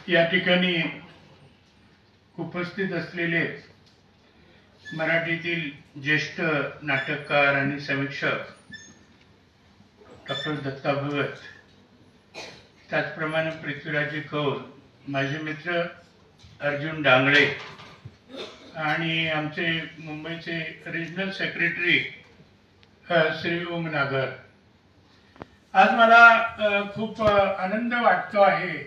या ठिकाणी उपस्थित असलेले मराठीतील ज्येष्ठ नाटककार आणि समीक्षक डॉक्टर दत्ता भगत, त्याचप्रमाणे पृथ्वीराज कौर, माझे मित्र अर्जुन डांगळे आणि आमचे मुंबईचे रिजनल सेक्रेटरी श्री ओम नागर, आज मला खूप आनंद वाटतो आहे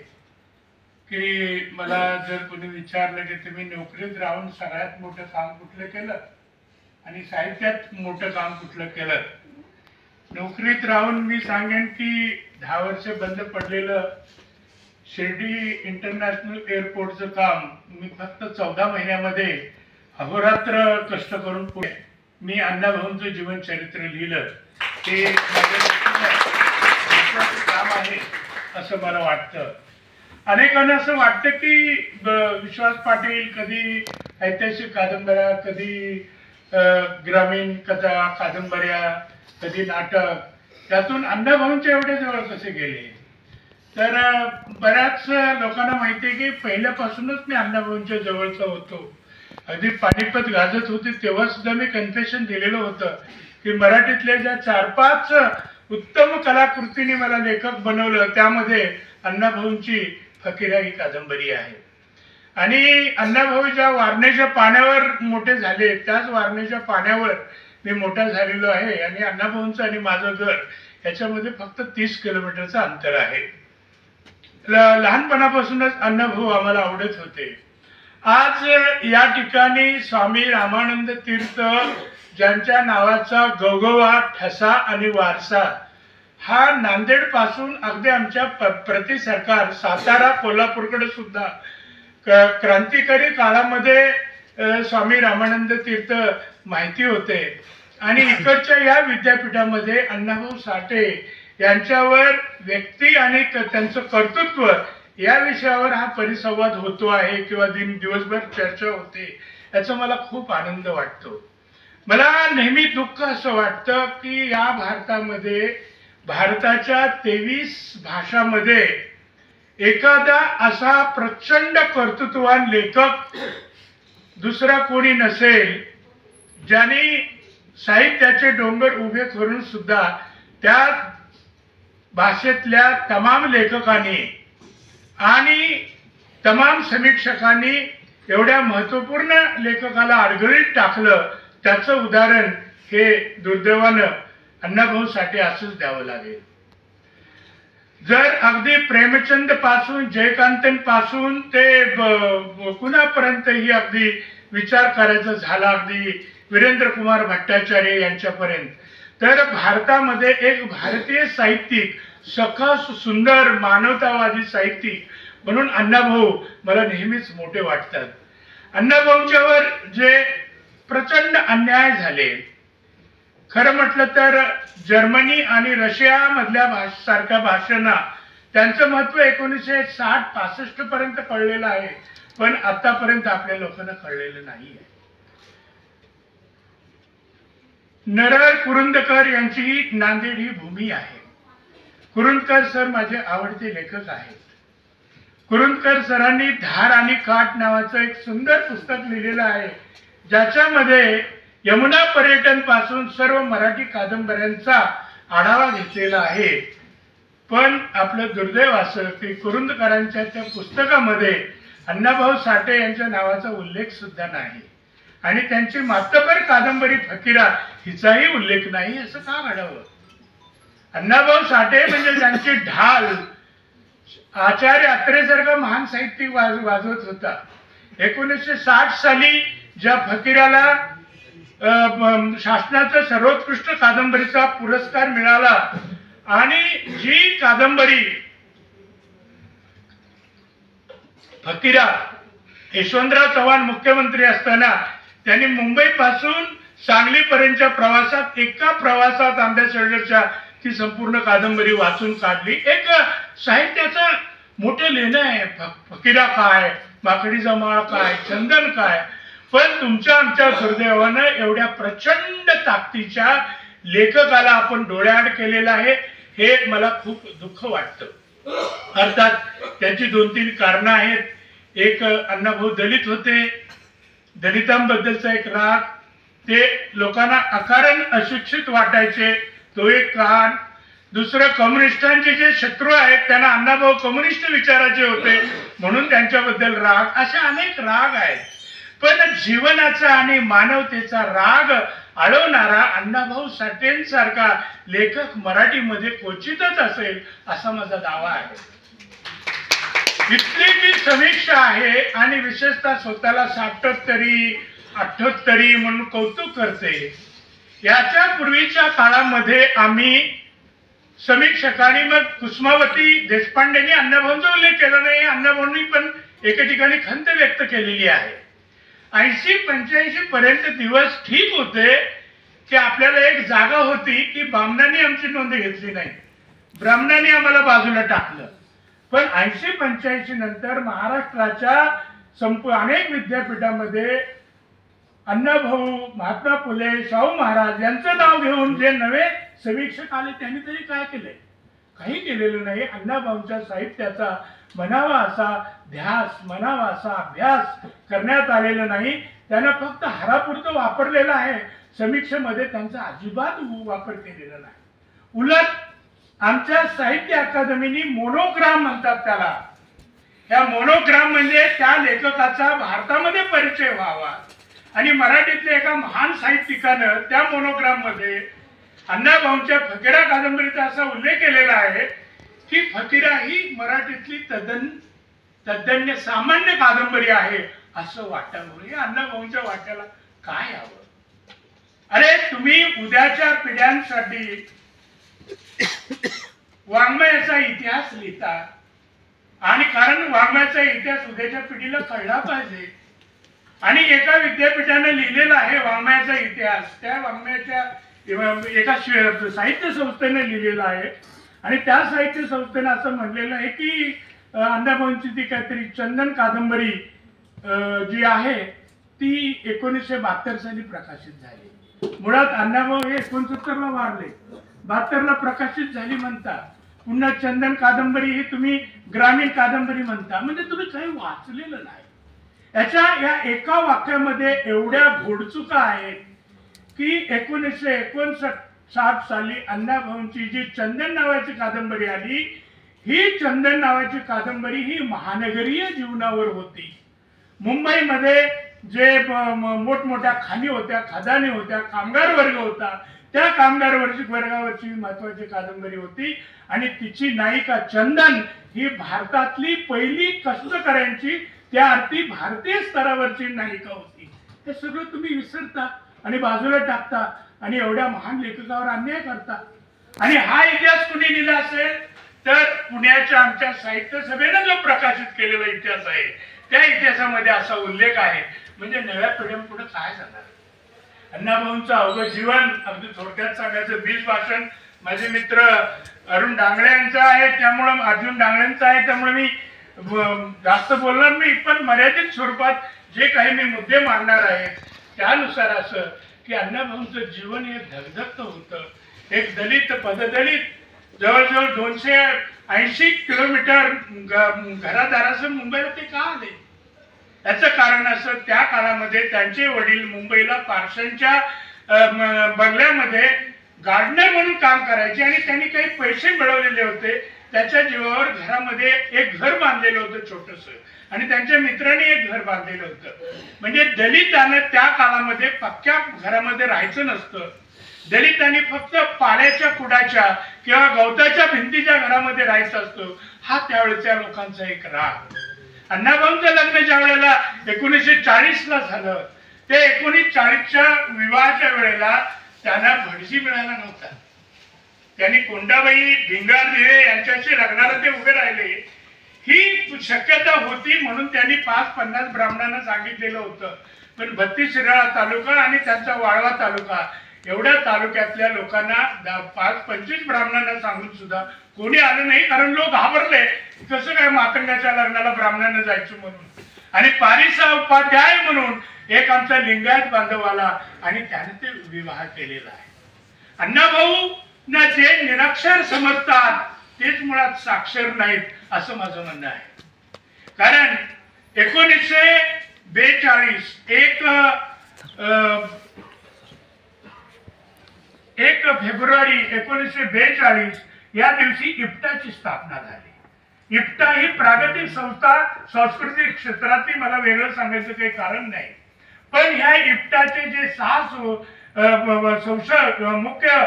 की मला जर कोणी विचारलं की तुम्ही नोकरीत राहून सगळ्यात मोठं काम कुठलं केलं आणि साहित्यात मोठं काम कुठलं केलं, नोकरीत राहून मी सांगेन की 10 वर्ष बंद पडलेलं शिर्डी इंटरनॅशनल एअरपोर्टचं काम मी फक्त 14 महिन्यामध्ये अहोरात्र कष्ट करून पुढे मी अण्णाभाऊंचं जीवन चरित्र लिहिलं. ते काम आहे असं मला वाटतं. अनेकांना असं वाटतं की विश्वास पाटील कधी ऐतिहासिक कादंबऱ्या, कधी ग्रामीण कथा कादंबऱ्या, कधी नाटक, त्यातून अण्णाभाऊंच्या एवढे जवळ कसे गेले. तर बऱ्याच लोकांना माहिती आहे की पहिल्यापासूनच मी अण्णाभाऊंच्या जवळचा होतो. अगदी पानिपत गाजत होते तेव्हा सुद्धा मी कन्फेशन दिलेलं होतं की मराठीतल्या ज्या 4-5 उत्तम कलाकृतींनी मला लेखक बनवलं त्यामध्ये अण्णाभाऊंची फकीरा ही कादंबरी आहे. आणि अण्णाभाऊ ज्या वारणेच्या पाण्यावर मोठे झाले त्याच वारणेच्या पाण्यावर मी मोठा झालेलो आहे. आणि अण्णाभाऊंचं आणि माझं घर याच्यामध्ये फक्त 30 किलोमीटरचं अंतर आहे. लहानपणापासूनच अण्णाभाऊ आम्हाला आवडत होते. आज या ठिकाणी स्वामी रामानंद तीर्थ ज्यांच्या नावाचा गवगवा, ठसा आणि वारसा हा नांदेड पासून अगदी आमच्या प्रति सरकार सातारा कोल्हापूरकडे सुद्धा क्रांतिकारी काळामध्ये स्वामी रामानंद तीर्थ माहिती होते. आणि इकडच्या या विद्यापीठामध्ये अण्णाभाऊ साठे यांच्यावर व्यक्ती आणि त्यांचं कर्तृत्व या विषयावर हा परिसंवाद होतो आहे किंवा दिवसभर चर्चा होते, याचा मला खूप आनंद वाटतो. मला नेहमी दुःख असं वाटतं की या भारतामध्ये भारताच्या 23 भाषांमध्ये एखादा असा प्रचंड कर्तृत्ववान लेखक दुसरा कोणी नसेल ज्यांनी साहित्याचे डोंगर उभे करून सुद्धा त्या भाषेतल्या तमाम लेखकांनी आणि तमाम समीक्षकांनी एवढ्या महत्वपूर्ण लेखकाला अडगळीत टाकलं. त्याचं उदाहरण हे दुर्दैवानं अण्णाभाऊ साठे असंच द्यावं लागेल. जर अगदी प्रेमचंद पासून जयकांतन पासून ते कुणापर्यंत ही अगदी विचार करायचा झाला, अगदी वीरेंद्र कुमार भट्टाचार्य यांच्यापर्यंत, तर भारतामध्ये एक भारतीय साहित्यिक, सकस सुंदर मानवतावादी साहित्यिक म्हणून अण्णाभाऊ मला नेहमीच मोठे वाटतात. अण्णाभाऊंच्यावर जे प्रचंड अन्याय झाले, खरं म्हटलं तर जर्मनी आणि रशिया मधल्या सारख्या भाषांना त्यांचं महत्व 1960-65 पर्यंत कळलेलं आहे, पण आतापर्यंत आपल्या लोकांना कळलेलं नाहीये. नरहर कुरुंदकर यांची ही नांदेड ही भूमी आहे. कुरुंदकर सर माझे आवडते लेखक आहेत. कुरुंदकर सरांनी धार आणि काठ नावाचं एक सुंदर पुस्तक लिहिलेलं आहे, ज्याच्यामध्ये यमुना पर्यटन पासून सर्व मराठी कादंबऱ्यांचा आढावा घेतलेला आहे. पण आपलं दुर्दैव असं की कुरुंदकरांच्या त्या पुस्तकामध्ये अण्णाभाऊ साठे यांच्या नावाचा उल्लेख सुद्धा नाही आणि त्यांची मातबर कादंबरी फकीरा हिचाही उल्लेख नाही. असं का घडावं? अण्णाभाऊ साठे म्हणजे ज्यांची ढाल आचार्य अत्रेसारखा महान साहित्यिक वाजवत होता. 1960 साली ज्या फकीराला शासनाचा सर्वोत्कृष्ट कादंबरीचा पुरस्कार मिळाला आणि जी कादंबरी फकीरा यशवंतराव चव्हाण मुख्यमंत्री असताना त्यांनी मुंबई पासून सांगलीपर्यंतच्या प्रवासात, एका प्रवासात आंब्यासर्डरच्या ती संपूर्ण कादंबरी वाचून काढली. एक साहित्याचं मोठं लेणं आहे. फकीरा काय, माकडीचा माळ काय, चंदन काय, पण तुमच्या आमच्या दुर्दैवानं एवढ्या प्रचंड ताकदीच्या लेखकाला आपण डोळ्याआड केलेलं आहे. हे मला खूप दुःख वाटतं. अर्थात त्याची 2-3 कारणं आहेत. एक, अण्णाभाऊ दलित होते, दलितांबद्दलचा एक राग, ते लोकांना अकारण अशिक्षित वाटायचे, तो एक कारण. दुसरं, कम्युनिस्टांचे जे शत्रू आहेत त्यांना अण्णाभाऊ कम्युनिस्ट विचाराचे होते म्हणून त्यांच्याबद्दल राग. असे अनेक राग आहेत. पण जीवनाचा आणि मानवतेचा राग आळवणारा अण्णाभाऊ साठेंसारखा लेखक मराठीमध्ये क्वचितच असेल असा माझा दावा आहे. इथली जी समीक्षा आहे आणि विशेषतः स्वतःला 77-78 म्हणून कौतुक करते, याच्या पूर्वीच्या काळामध्ये आम्ही समीक्षकांनी, मग कुसुमावती देशपांडेंनी अण्णाभाऊंचा उल्लेख केला नाही, अण्णाभाऊंनी पण एके ठिकाणी खंत व्यक्त केलेली आहे. 80-85 पर्यंत दिवस ठीक होते की आपल्याला एक जागा होती की ब्राह्मणांनी आमची नोंद घेतली नाही, ब्राह्मणांनी आम्हाला बाजूला टाकलं. पण 80-85 नंतर महाराष्ट्राच्या अनेक विद्यापीठामध्ये अण्णाभाऊ, महात्मा फुले, शाहू महाराज यांचं नाव घेऊन जे नवे समीक्षक आले त्यांनी तरी काय केले? काही केलेलं नाही. अण्णाभाऊंच्या साहित्याचा म्हणावा असा ध्यास, म्हणावा असा अभ्यास करण्यात आलेला नाही. त्यांना फक्त हारापुरतं वापरलेलं आहे, समीक्षेमध्ये त्यांचा अजिबात वापर केलेला नाही. उलट आमच्या साहित्य अकादमीनी मोनोग्राम म्हणतात त्याला. या मोनोग्राम म्हणजे त्या लेखकाचा भारतामध्ये परिचय व्हावा आणि मराठीतल्या एका महान साहित्यिकानं त्या मोनोग्राम मध्ये अण्णाभाऊंच्या फकीरा कादंबरीचा असा उल्लेख केलेला आहे की फकीरा ही मराठीतली तद्दन्य सामान्य कादंबरी आहे असं वाटावं. हे अण्णाभाऊंच्या वाट्याला काय हवं? अरे तुम्ही उद्याच्या पिढ्यांसाठी वाङ्मयाचा इतिहास लिहिता आणि कारण वाङ्मयाचा इतिहास उद्याच्या पिढीला कळला पाहिजे. आणि एका विद्यापीठाने लिहिलेला आहे वाङ्मयाचा इतिहास, त्या वाङ्मयाच्या एका साहित्य संस्थेने लिहिलेला आहे आणि त्या साहित्य संस्थेने असं म्हणलेलं आहे की अण्णाभाऊंची ती काहीतरी चंदन कादंबरी जी आहे ती 1972 साली प्रकाशित झाली. मुळात अण्णाभाऊ हे 69 ला वारले, 72 ला प्रकाशित झाली म्हणता. पुन्हा चंदन कादंबरी ही तुम्ही ग्रामीण कादंबरी म्हणता, म्हणजे तुम्ही काही वाचलेलं नाही. या एका वाक्यामध्ये एवढ्या घोडचुका आहेत की 1959 साली अण्णाभाऊंची जी चंदन नावाची कादंबरी आली, ही चंदन नावाची कादंबरी ही महानगरीय जीवनावर होती. मुंबईमध्ये जे मोठमोठ्या खाणी होत्या, खदाने होत्या, कामगार वर्ग होता, त्या कामगार वर्गावरची महत्वाची कादंबरी होती आणि तिची नायिका चंदन ही भारतातली पहिली कष्टकऱ्यांची, त्या अर्थी भारतीय स्तरावरची नायिका होती. हे सगळं तुम्ही विसरता आणि बाजूला टाकता आणि एवढ्या महान लेखकावर अन्याय करता. आणि हा इतिहास कुणी लिहिला असेल तर पुण्याच्या आमच्या साहित्य सभेने जो प्रकाशित केलेला इतिहास आहे त्या इतिहासामध्ये असा उल्लेख आहे. म्हणजे नव्या पिढ्यांपुढे काय जाणार? अण्णाभाऊंचं अवघं जीवन अगदी थोडक्यात सांगायचं, 20 भाषण माझे मित्र अरुण डांगळे यांचं आहे, त्यामुळे अर्जुन डांगळेंचं आहे, त्यामुळे मी जास्त बोलणार नाही. पण मर्यादित स्वरूपात जे काही मी मुद्दे मांडणार आहे त्यानुसार असं की अण्णाभाऊंचं जीवन हे धगधगत होतं. एक दलित, पददलित जवळजवळ 280 किलोमीटर घरादारासह मुंबईला ते का आले? याचं कारण असं, त्या काळामध्ये त्यांचे वडील मुंबईला पार्शांच्या बंगल्यामध्ये गार्डनर म्हणून काम करायचे आणि त्यांनी काही पैसे मिळवलेले होते. त्याच्या जीवावर घरामध्ये एक घर बांधलेलं होतं छोटस आणि त्यांच्या मित्रांनी एक घर बांधलेलं होतं. म्हणजे दलितांना त्या काळामध्ये पक्क्या घरामध्ये राहायचं नसतं. दलितांनी फक्त पाण्याच्या कुडाच्या किंवा गवताच्या भिंतीच्या घरामध्ये राहायचं असतो. हा त्यावेळेच्या लोकांचा एक राग. अण्णाभाऊंचं लग्न ज्या वेळेला 1940 ला झालं, ते 1940च्या विवाहाच्या वेळेला त्यांना भटजी मिळाला नव्हता. त्यांनी कोंडाबाई, भिंगारदिवे यांच्याशी लग्नाला ते उभे राहिले. ही शक्यता होती म्हणून त्यांनी 5-50 ब्राह्मणांना सांगितलेलं होतं. पण 32 शिराळा तालुका आणि त्यांचा वाळवा तालुका एवढ्या तालुक्यातल्या लोकांना 5-25 ब्राह्मणांना सांगून सुद्धा कोणी आलं नाही, कारण लोक घाबरले कसं काय मातंगाच्या लग्नाला ब्राह्मणांना जायचं म्हणून. आणि पारिसा उपाध्याय म्हणून एक आमचा लिंगायत बांधव आला आणि त्याने ते विवाह केलेला आहे. अण्णाभाऊ ना जे निरक्षर समजतात तेच मुळात साक्षर नाहीत असं माझं म्हणणं आहे. कारण 1942 1 फेब्रुवारी 1942 या दिवशी इप्टाची स्थापना झाली. इप्टा ही प्रागतिक संस्था, सांस्कृतिक क्षेत्रातली, मला वेगळं सांगायचं काही कारण नाही. पण ह्या इप्टाचे जे 6 मुख्य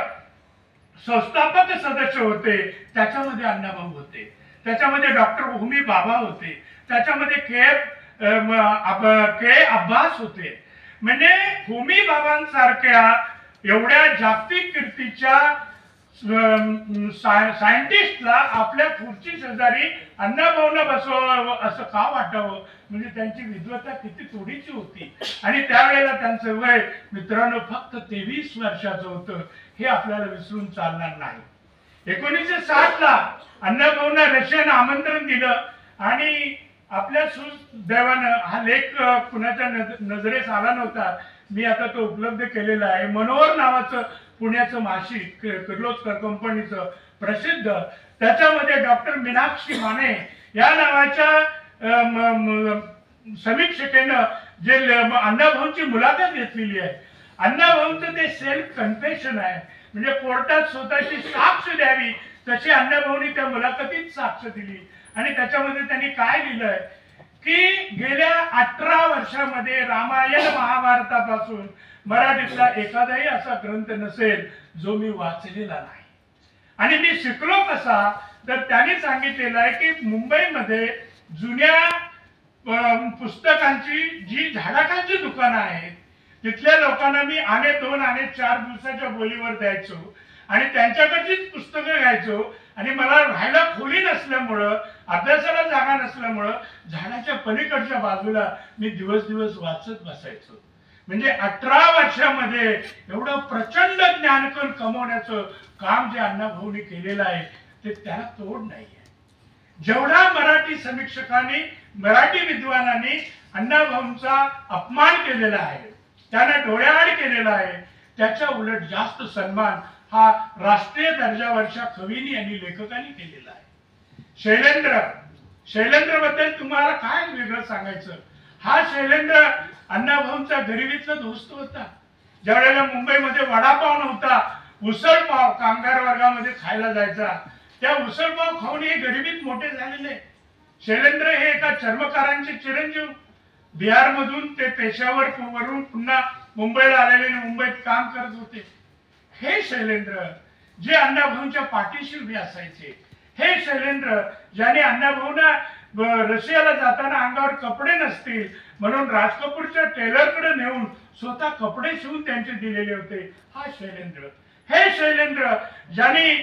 संस्थापक सदस्य होते त्याच्यामध्ये अण्णाभाऊ होते, त्याच्यामध्ये डॉक्टर होमी बाबा होते, त्याच्यामध्ये के अब्बास होते. म्हणजे होमी बाबांसारख्या एवढ्या जागतिक कीर्तीच्या सायंटिस्टला आपल्या खुर्ची शेजारी अण्णाभाऊंना बसवावं असं का वाटावं? म्हणजे त्यांची विद्वत्ता किती थोडीची होती. आणि त्यावेळेला त्यांचं वय मित्रांनो फक्त 23 वर्षाचं होतं. हे आपल्याला विसरून चालणार नाही. 1960 ला अण्णाभाऊंना रशियानं आमंत्रण दिलं आणि आपल्या सुदैवानं हा लेख कुणाच्या नजरेस आला नव्हता. मी आता तो उपलब्ध केलेला आहे. मनोहर नावाचं पुण्याचं मासिक, किर्लोस्कर कंपनीचं प्रसिद्ध, त्याच्यामध्ये डॉक्टर मीनाक्षी माने या नावाच्या समीक्षकेनं जे अण्णाभाऊंची मुलाखत घेतलेली आहे. अण्णाभाऊंचं ते सेल्फ कन्फेशन आहे. म्हणजे कोर्टात स्वतःची साक्ष द्यावी तशी अण्णाभाऊंनी त्या मुलाखतीत साक्ष दिली. आणि त्याच्यामध्ये त्यांनी काय लिहिलंय की गेल्या 18 वर्षामध्ये रामायण महाभारतापासून मराठीतला एखादाही असा ग्रंथ नसेल जो मी वाचलेला नाही. आणि मी शिकलो कसा, तर त्यांनी सांगितलेलं आहे की मुंबईमध्ये जुन्या पुस्तकांची जी झाडाखांची दुकानं आहेत तिथल्या लोकांना मी 2 आणि 4 दिवसाच्या बोलीवर द्यायचो आणि त्यांच्याकडचीच पुस्तकं घ्यायचो. आणि मला राहायला खोली नसल्यामुळं, अभ्यासाला जागा नसल्यामुळं झाडाच्या पलीकडच्या बाजूला मी दिवस वाचत बसायचो. म्हणजे 18 वर्षामध्ये एवढं प्रचंड ज्ञानकण कमवण्याचं काम जे अण्णाभाऊंनी केलेलं आहे ते त्याला तोड नाहीये. जेवढा मराठी समीक्षकांनी, मराठी विद्वानांनी अण्णाभाऊंचा अपमान केलेला आहे, त्यांना डोळ्याआड केलेला आहे, त्याच्या उलट जास्त सन्मान हा राष्ट्रीय दर्जावरच्या कवींनी आणि लेखकांनी केलेला आहे. शैलेंद्र बद्दल तुम्हाला काय वेगळं सांगायचं? हा शैलेंद्र अण्णाभाऊंचा गरिबीतला दोस्त होता. ज्यावेळेला मुंबईमध्ये वडापाव नव्हता, उसळपाव कामगार वर्गामध्ये खायला जायचा. त्या उसळपाव खाऊन हे गरिबीत मोठे झालेले. शैलेंद्र हे एका चर्मकारांचे चिरंजीव, बिहार मधून ते पेशावर वरून पुन्हा मुंबईला आलेले, मुंबईत काम करत होते. हे शैलेंद्र जे अण्णाभाऊंच्या पाठीशी उभे असायचे, हे शैलेंद्र ज्याने अण्णाभाऊंना रशियाला जाताना अंगावर कपडे नसतील म्हणून राज कपूरच्या टेलरकडे नेऊन स्वतः कपडे शिवून त्यांचे दिलेले होते, हा शैलेंद्र. हे शैलेंद्र ज्यांनी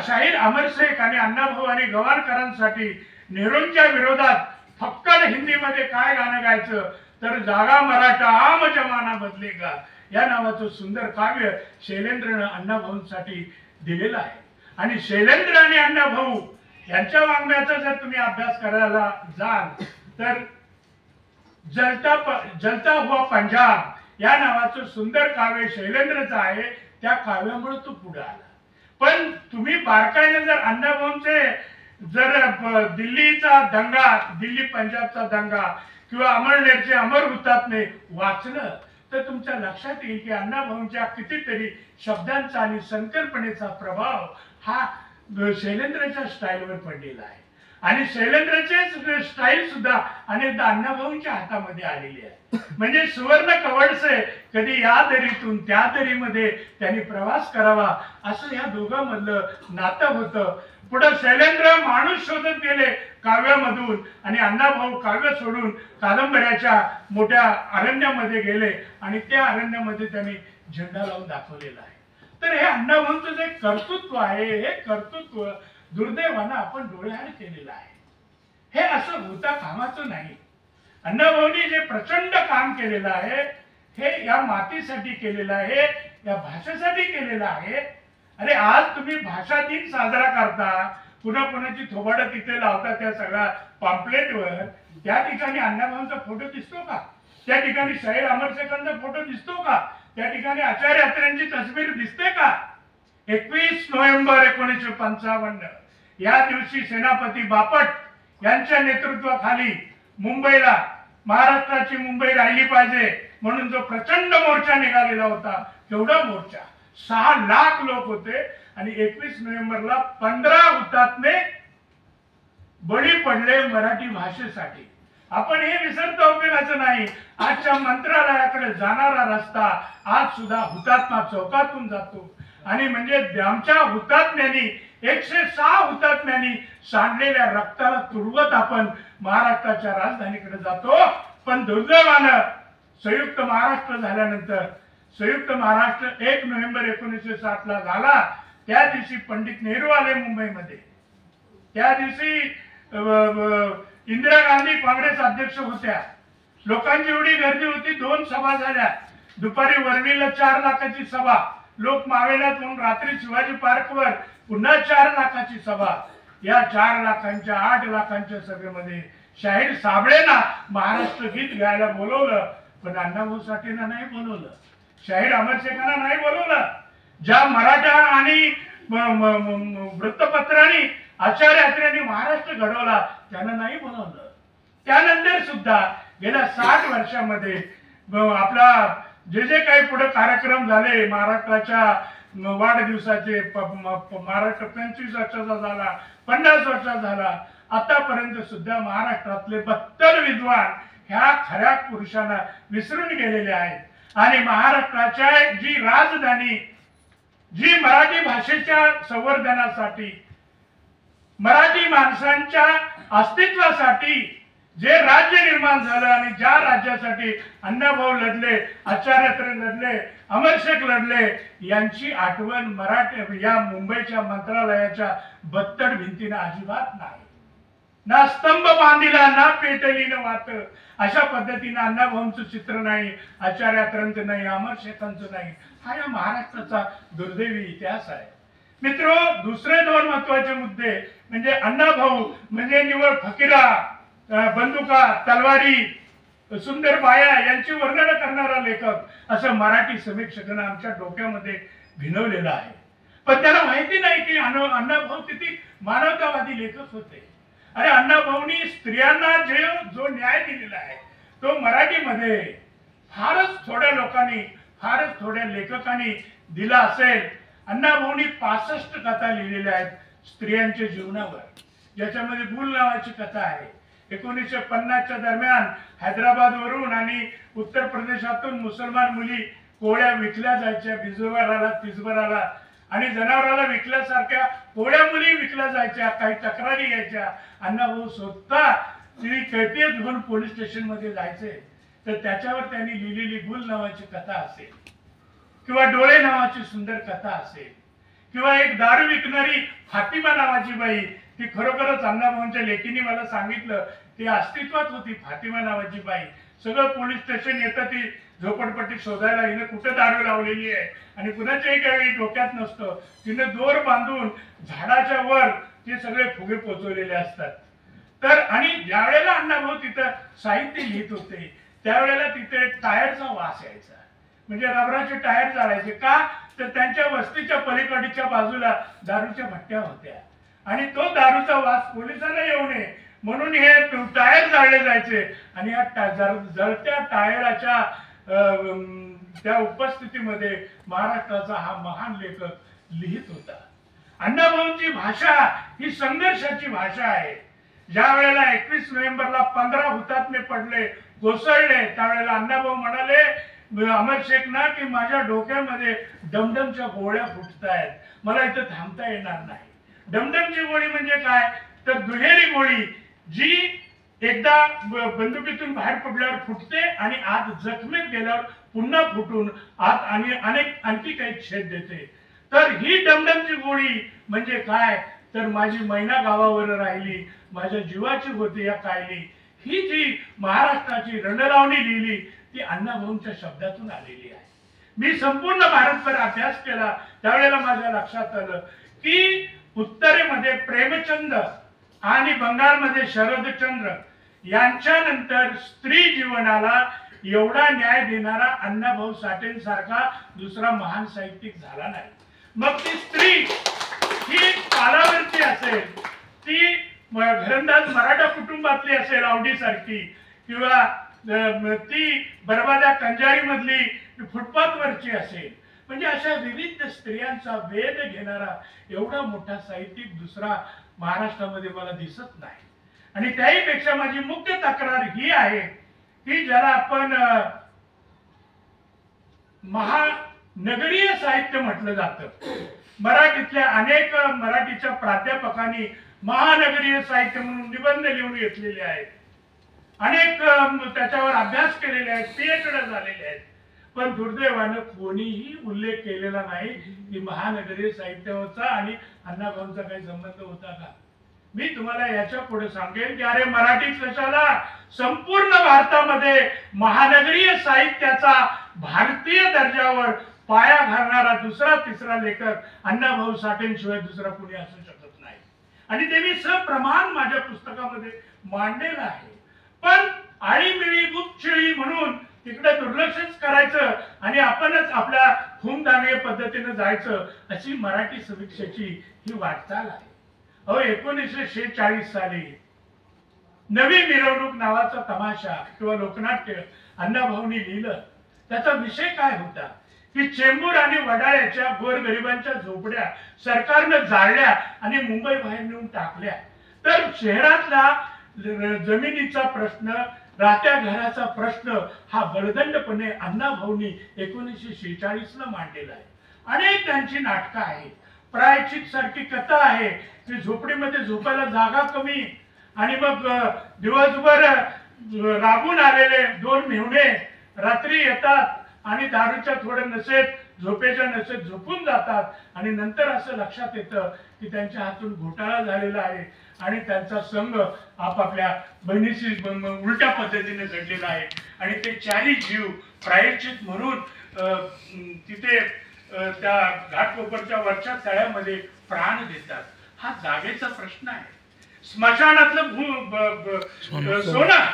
शाहीर अमर शेख आणि अण्णाभाऊ आणि गवाणकरांसाठी नेहरूंच्या विरोधात फक्कड हिंदीमध्ये काय गाणं गायचं तर जागा मराठा आम जमाना बदलेगा या नावाचं सुंदर काव्य शैलेंद्रनं अण्णाभाऊंसाठी दिलेलं आहे. आणि शैलेंद्र आणि अण्णाभाऊ यांच्या वाङ्मयाचा जर तुम्ही अभ्यास करायला जाल तर जलता हुआ पंजाब या नावाचं सुंदर काव्य शैलेंद्रचं आहे. त्या काव्यामुळे तो पुढे आला. पण तुम्ही बारकाईने जर अण्णाभाऊंचे जर दिल्लीचा दंगा, दिल्ली पंजाबचा दंगा किंवा अमळनेरचे अमर हुतात्मे वाचलं तर तुमच्या लक्षात येईल की अण्णाभाऊंच्या कितीतरी शब्दांचा आणि संकल्पनेचा प्रभाव हा शैलेंद्रच्या स्टाईलवर पडलेला आहे. आणि शैलेंद्रचे स्टाईल सुद्धा अनेकदा अण्णाभाऊंच्या हातामध्ये आलेली आहे. म्हणजे सुवर्ण कवडसे कधी या दरीतून त्या दरीमध्ये त्यांनी प्रवास करावा असं या दोघांमधलं नातं होतं. पुढे शैलेंद्र माणूस शोधत गेले काव्यामधून आणि अण्णाभाऊ काव्य सोडून कादंबऱ्याच्या मोठ्या अरण्यामध्ये गेले आणि त्या अरण्यामध्ये त्यांनी झेंडा लावून दाखवलेला आहे. तर हे अण्णाभाऊंचं जे कर्तृत्व आहे, हे कर्तृत्व दुर्दैवानं आपण डोळ्याआड केलेलं आहे. हे असं होता कामाचं नाही. अण्णाभाऊंनी जे प्रचंड काम केलेलं आहे हे या मातीसाठी केलेलं आहे, या भाषेसाठी केलेलं आहे. अरे आज तुम्ही भाषा दिन साजरा करता, पुन्हा पुण्याची थोबाडं तिथे लावता त्या सगळ्या पॉम्पलेटवर, त्या ठिकाणी अण्णाभाऊंचा फोटो दिसतो का? त्या ठिकाणी शाहीर अमर शेखांचा फोटो दिसतो का? त्या ठिकाणी आचार्य अत्र्यांची तस्वीर दिसते का? 21 नोव्हेंबर 1955 या दिवशी सेनापती बापट यांच्या नेतृत्वाखाली मुंबईला, महाराष्ट्राची मुंबई राहिली पाहिजे म्हणून जो प्रचंड मोर्चा निघालेला होता, तेवढा मोर्चा 6 लाख लोक होते आणि 21 नोव्हेंबरला 15 हुतात्मे बळी पडले मराठी भाषेसाठी. आपण हे विसरता उपयोगाचं नाही. आजच्या मंत्रालयाकडे जाणारा रस्ता आज सुद्धा हुतात्मा चौकातून जातो आणि म्हणजे आमच्या हुतात्म्यांनी 106 हुतात्म्यांनी सांडलेल्या रक्ताला तुडवत आपण महाराष्ट्राच्या राजधानीकडे जातो. पण दुर्दैवानं संयुक्त महाराष्ट्र झाल्यानंतर, संयुक्त महाराष्ट्र 1 नोव्हेंबर 1960 ला झाला, त्या दिवशी पंडित नेहरू आले मुंबईमध्ये. त्या दिवशी इंदिरा गांधी काँग्रेस अध्यक्ष होत्या. लोकांची एवढी गर्दी होती, 2 सभा झाल्या. दुपारी वरळीला 4 लाखाची सभा, लोक मावेल्यात म्हणून रात्री शिवाजी पार्कवर पुन्हा 4 लाखाची सभा. या 4 लाखांच्या 8 लाखांच्या सभेमध्ये शाहीर साबळेंना महाराष्ट्र गीत गायला बोलवलं, पण अण्णाभाऊ साठेंना नाही बोलवलं, शाहीर अमरशेखांना नाही बोलवलं. ज्या मराठा आणि वृत्तपत्रांनी आचार्यात्र्यांनी महाराष्ट्र घडवला त्यांना नाही बोलवलं. त्यानंतर सुद्धा गेल्या 60 वर्षामध्ये आपला जे काही पुढे कार्यक्रम झाले, महाराष्ट्राच्या वाढदिवसाचे, महाराष्ट्र 25 वर्षाचा झाला, 50 वर्षाचा झाला, आतापर्यंत सुद्धा महाराष्ट्रातले 72 विद्वान ह्या खऱ्या पुरुषांना विसरून गेलेले आहेत. आणि महाराष्ट्राच्या जी राजधानी, जी मराठी भाषेच्या संवर्धनासाठी, मराठी माणसांच्या अस्तित्वासाठी जे राज्य निर्माण झालं आणि ज्या राज्यासाठी अण्णाभाऊ लढले, आचार्यात्र लढले, अमरशेख लढले, यांची आठवण मराठी या मुंबईच्या मंत्रालयाच्या 72 भिंतीनं अजिबात नाही. ना स्तंभ बांधिला ना पेटली न वात, अशा पद्धतीने अण्णाभाऊंचं चित्र नाही, आचार्यात्रांचं नाही, अमरशेखांचं नाही. हा या महाराष्ट्राचा दुर्दैवी इतिहास आहे. मित्रो, दुसरे 2 महत्वाचे मुद्दे म्हणजे अण्णाभाऊ म्हणजे निवळ फकीरा, बंदुका, तलवारी, सुंदर बाया यांची वर्णन करणारा लेखक असं मराठी समीक्षकांना आमच्या डोक्यामध्ये भिनवलेलं आहे. पण त्याला माहिती नाही की अण्णाभाऊ किती मानवतावादी लेखक होते. अरे, अण्णाभाऊंनी स्त्रियांना जो न्याय दिलेला आहे तो मराठीमध्ये फारच थोड्या लोकांनी, फारच थोड्या लेखकांनी दिला असेल. अण्णाभाऊंनी 65 कथा लिहिलेल्या आहेत स्त्रियांच्या जीवनावर, ज्याच्यामध्ये गुल नावाची कथा आहे. 1950च्या दरम्यान हैदराबाद वरून आणि उत्तर प्रदेशातून मुसलमान मुली कोळ्या विकल्या जायच्या, बिजवराला, तिजवराला, आणि जनावराला विकल्यासारख्या कोळ्या मुली विकल्या जायच्या. काही तक्रारी यायच्या. अण्णाभाऊ स्वतः ती कैफियत घेऊन पोलीस स्टेशन मध्ये जायचे. तर त्याच्यावर त्यांनी लिहिलेली गुल नावाची कथा असेल, किंवा डोळे नावाची सुंदर कथा असेल, किंवा एक दारू विकणारी फातिमा नावाची बाई, ती खरोखरच अण्णाभाऊंच्या लेकीने मला सांगितलं ती अस्तित्वात होती. फातिमा नावाची बाई, सगळं पोलीस स्टेशन येतं ती झोपडपट्टी शोधायला, हिने कुठं दारू लावलेली आहे आणि कुणाच्याही काही डोक्यात नसतं. तिने दोर बांधून झाडाच्या वर ते सगळे फुगे पोचवलेले असतात. तर आणि ज्यावेळेला अण्णाभाऊ तिथं साहित्य लिहित होते त्यावेळेला तिथे टायरचा वास यायचा, म्हणजे रबराचे टायर जाळायचे. का तर त्यांच्या वस्तीच्या पलीकडच्या बाजूला दारूच्या भट्ट्या होत्या आणि तो दारूचा वास पोलिसांना येऊ नये म्हणून हे टायर जाळले जायचे. आणि या जळत्या टायराच्या त्या उपस्थितीमध्ये महाराष्ट्राचा हा महान लेखक लिहित होता. अण्णाभाऊंची भाषा ही संघर्षाची भाषा आहे. ज्या वेळेला 21 नोव्हेंबरला 15 हुतात्मे पडले, कोसळले, त्यावेळेला अण्णाभाऊ म्हणाले अमरशेखना की माझ्या डोक्यामध्ये डमडमच्या गोळ्या फुटतायत, मला इथं थांबता येणार नाही. डमडमची गोळी म्हणजे काय तर दुहेरी गोळी, जी एकदा बंदुकीतून बाहेर पडल्यावर फुटते आणि आत जखमीत गेल्यावर पुन्हा फुटून आत आणि आणखी काही छेद देते. तर ही डमडमची गोळी म्हणजे काय तर माझी मैना गावावर राहिली, माझ्या जीवाची होती या कायली. ही जी महाराष्ट्राची रणलावणी लिहिली ती अण्णाभाऊंच्या शब्दातून आलेली आहे. मी संपूर्ण भारतभर अभ्यास केला त्यावेळेला माझ्या लक्षात आलं की उत्तरेमध्ये प्रेमचंद आणि बंगालमध्ये शरदचंद्र यांच्यानंतर स्त्री जीवनाला एवढा न्याय देणारा अण्णाभाऊ साठेंसारखा दुसरा महान साहित्यिक झाला नाही. मग ती स्त्री ही पालावरची असेल, ती घरंदाज मराठा कुटुंबातली असेल आवडीसारखी, किंवा ती बरबाद्या कंजारी मधली फुटपाथवरची असेल, म्हणजे अशा विविध स्त्रियांचा वेध घेणारा एवढा मोठा साहित्यिक दुसरा महाराष्ट्रामध्ये मला दिसत नाही. आणि त्याहीपेक्षा माझी मुख्य तक्रार ही आहे की ज्याला आपण महानगरीय साहित्य म्हटलं जातं, मराठीतल्या अनेक मराठीच्या प्राध्यापकांनी महानगरीय साहित्य म्हणून निबंध लिहून घेतलेले आहेत, अनेक त्याच्यावर अभ्यास केलेले आहेत, पीएचडी झालेले आहेत, पण दुर्दैवानं कोणीही उल्लेख केलेला नाही की महानगरीय साहित्याचा आणि अण्णाभाऊंचा काही संबंध होता का. मी तुम्हाला याच्या पुढे सांगेन की अरे मराठी कशाला, संपूर्ण भारतामध्ये महानगरीय साहित्याचा भारतीय दर्जावर पाया घालणारा दुसरा तिसरा लेखक अण्णाभाऊ साठेंशिवाय दुसरा कोणी असू शकत नाही. आणि ते मी सप्रमाण माझ्या पुस्तकामध्ये मांडलेलं आहे. पण आळीमिळी गुपचिळी म्हणून तिकडे दुर्लक्षच करायचं आणि आपणच आपल्या खूमदाने पद्धतीने जायचं, अशी मराठी समीक्षेची ही वाटचाल आहे. 1946 साली नवी मिरवणूक नावाचा तमाशा किंवा लोकनाट्य अण्णाभाऊंनी लिहिलं. त्याचा विषय काय होता की चेंबूर आणि वडाळ्याच्या गोरगरिबांच्या झोपड्या सरकारनं जाळल्या आणि मुंबई बाहेर नेऊन टाकल्या. तर शहरातला जमिनीचा प्रश्न, राहत्या घराचा प्रश्न हा बळदंडपणे अण्णाभाऊंनी 1946 ला मांडलेला आहे. अनेक त्यांची नाटकं आहेत. प्रायचित सारखी कथा आहे की झोपडीमध्ये झोपायला जागा कमी आणि मग दिवसभर राबून आलेले दोन मेहुणे रात्री येतात आणि दारूच्या थोड्या नशेत झोपेच्या नशेत झोपून जातात आणि नंतर असं लक्षात येतं की त्यांच्या हातून घोटाळा झालेला आहे आणि त्यांचा संघ आपापल्या बहिणीशी उलट्या पद्धतीने जडलेला आहे आणि ते चारी जीव प्रायश्चित म्हणून तिथे त्या घाटकोपरच्या वरच्या तळ्यामध्ये प्राण देतात. हा जागेचा प्रश्न आहे. स्मशानातलं सोनं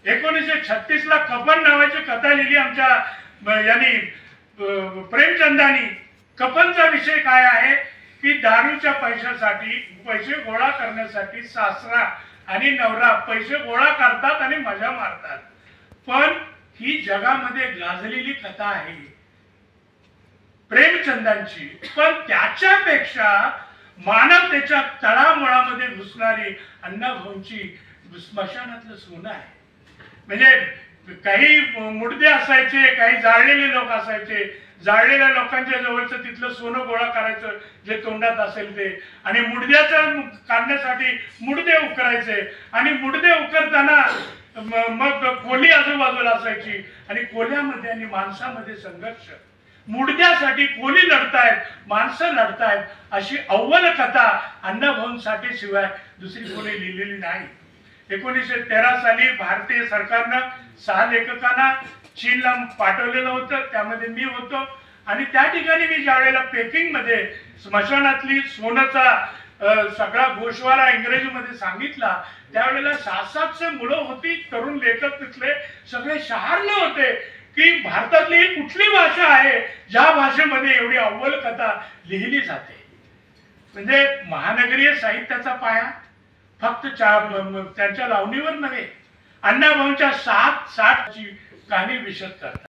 1936 ला कफन नावाची कथा लिहिली आमच्या यांनी प्रेमचंदानी. कफनचा विषय काय आहे की दारूच्या पैशासाठी, पैसे गोळा करण्यासाठी सासरा आणि नवरा पैसे गोळा करतात आणि मजा मारतात. पण ही जगामध्ये गाजलेली कथा आहे प्रेमचंदांची. पण त्याच्यापेक्षा मानवतेच्या तळामुळामध्ये घुसणारी अण्णाभाऊंची स्मशानातलं सोनं आहे. म्हणजे काही मुडदे असायचे, काही जाळलेले लोक असायचे. जाळलेल्या लोकांच्या जवळचं तिथलं सोनं गोळा करायचं जे तोंडात असेल ते, आणि मुडद्याचं काढण्यासाठी मुडदे उकरायचे आणि मुडदे उकरताना मग कोली आजूबाजूला असायची आणि कोल्यामध्ये आणि माणसामध्ये संघर्ष. मुडद्यासाठी कोली लढतायत, माणसं लढतायत, अशी अव्वल कथा अण्णाभाऊंसाठी शिवाय दुसरी कोणी लिहिलेली नाही. 1913 साली भारतीय सरकारनं 6 लेखकांना चीनला पाठवलेलं होतं, त्यामध्ये मी होतो. आणि त्या ठिकाणी मी ज्यावेळेला पेकिंग मध्ये स्मशानातली सोन्याचा सगळा गोषवारा इंग्रजीमध्ये सांगितला, त्यावेळेला 6-7 मुलं होती, तरुण लेखक तिथले सगळे शहारले होते की भारतातली कुठली भाषा आहे ज्या भाषेमध्ये एवढी अव्वल कथा लिहिली जाते. म्हणजे महानगरीय साहित्याचा पाया फक्त त्यांच्या लावणीवर नव्हे, अण्णाभाऊंच्या 7-60 ची कहाणी विशद करतात.